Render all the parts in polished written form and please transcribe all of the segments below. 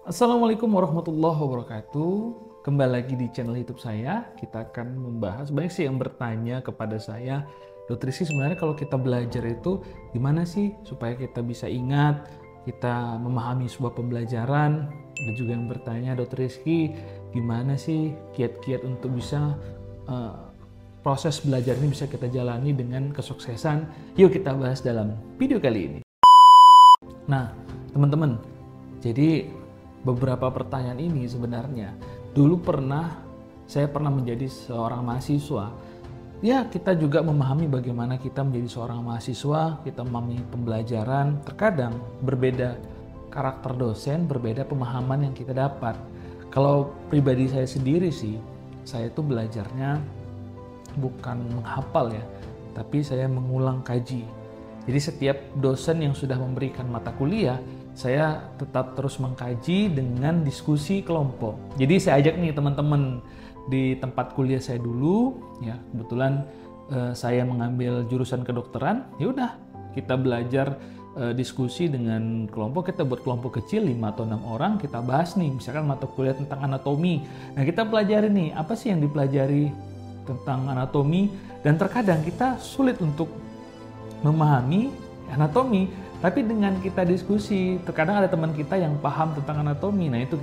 Assalamualaikum warahmatullahi wabarakatuh. Kembali lagi di channel YouTube saya. Kita akan membahas, banyak sih yang bertanya kepada saya, Dokter Rizky, sebenarnya kalau kita belajar itu gimana sih supaya kita bisa ingat, kita memahami sebuah pembelajaran. Ada juga yang bertanya, Dokter Rizky, gimana sih kiat-kiat untuk bisa proses belajar ini bisa kita jalani dengan kesuksesan. Yuk kita bahas dalam video kali ini. Nah, teman-teman, jadi beberapa pertanyaan ini sebenarnya dulu saya pernah menjadi seorang mahasiswa. Ya, kita juga memahami bagaimana kita menjadi seorang mahasiswa, kita memahami pembelajaran, terkadang berbeda karakter dosen, berbeda pemahaman yang kita dapat. Kalau pribadi saya sendiri sih, saya itu belajarnya bukan menghafal ya, tapi saya mengulang kaji. Jadi setiap dosen yang sudah memberikan mata kuliah, saya tetap terus mengkaji dengan diskusi kelompok. Jadi saya ajak nih teman-teman di tempat kuliah saya dulu, ya kebetulan saya mengambil jurusan kedokteran, ya udah kita belajar diskusi dengan kelompok. Kita buat kelompok kecil 5 atau 6 orang, kita bahas nih misalkan mata kuliah tentang anatomi. Nah kita pelajari nih apa sih yang dipelajari tentang anatomi, dan terkadang kita sulit untuk memahami anatomi, tapi dengan kita diskusi, terkadang ada teman kita yang paham tentang anatomi, nah itu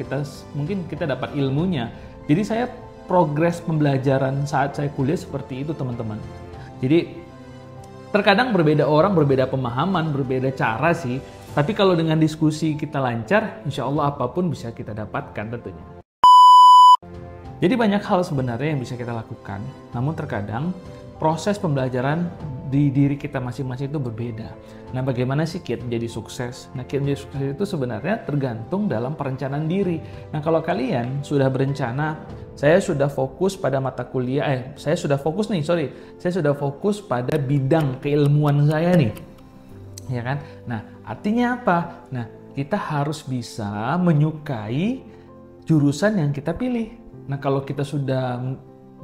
mungkin kita dapat ilmunya. Jadi saya progres pembelajaran saat saya kuliah seperti itu teman-teman. Jadi terkadang berbeda orang, berbeda pemahaman, berbeda cara sih, tapi kalau dengan diskusi kita lancar, insya Allah apapun bisa kita dapatkan tentunya. Jadi banyak hal sebenarnya yang bisa kita lakukan, namun terkadang proses pembelajaran di diri kita masing-masing itu berbeda. Nah, bagaimana sih kiat menjadi sukses? Nah, kiat menjadi sukses itu sebenarnya tergantung dalam perencanaan diri. Nah, kalau kalian sudah berencana, saya sudah fokus pada mata kuliah, saya sudah fokus pada bidang keilmuan saya nih. Ya kan? Nah, artinya apa? Nah, kita harus bisa menyukai jurusan yang kita pilih. Nah, kalau kita sudah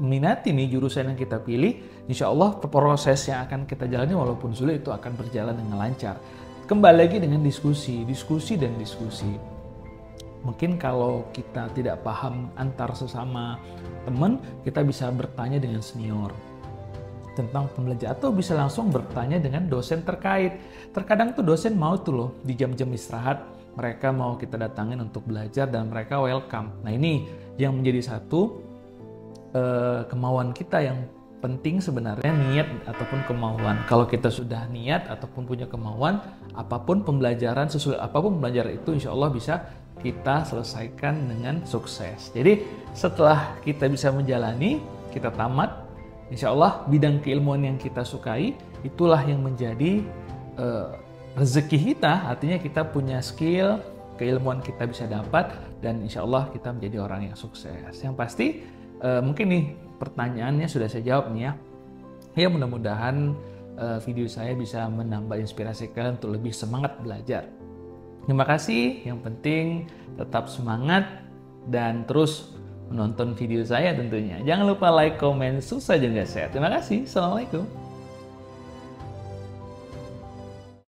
minati nih jurusan yang kita pilih, insya Allah proses yang akan kita jalani walaupun sulit itu akan berjalan dengan lancar. Kembali lagi dengan diskusi. Mungkin kalau kita tidak paham antar sesama teman, kita bisa bertanya dengan senior tentang pembelajaran, atau bisa langsung bertanya dengan dosen terkait. Terkadang tuh dosen mau tuh loh di jam-jam istirahat, mereka mau kita datangin untuk belajar dan mereka welcome. Nah ini yang menjadi satu kemauan kita yang penting sebenarnya, niat ataupun kemauan. Kalau kita sudah niat ataupun punya kemauan, apapun pembelajaran, sesuai apapun pembelajaran itu insya Allah bisa kita selesaikan dengan sukses. Jadi setelah kita bisa menjalani, kita tamat, insya Allah bidang keilmuan yang kita sukai, itulah yang menjadi rezeki kita. Artinya kita punya skill, keilmuan kita bisa dapat, dan insya Allah kita menjadi orang yang sukses. Yang pasti mungkin nih pertanyaannya sudah saya jawab nih ya. Ya mudah-mudahan video saya bisa menambah inspirasi kalian untuk lebih semangat belajar. Terima kasih, yang penting tetap semangat dan terus menonton video saya tentunya. Jangan lupa like, komen, subscribe, dan share. Terima kasih. Assalamualaikum.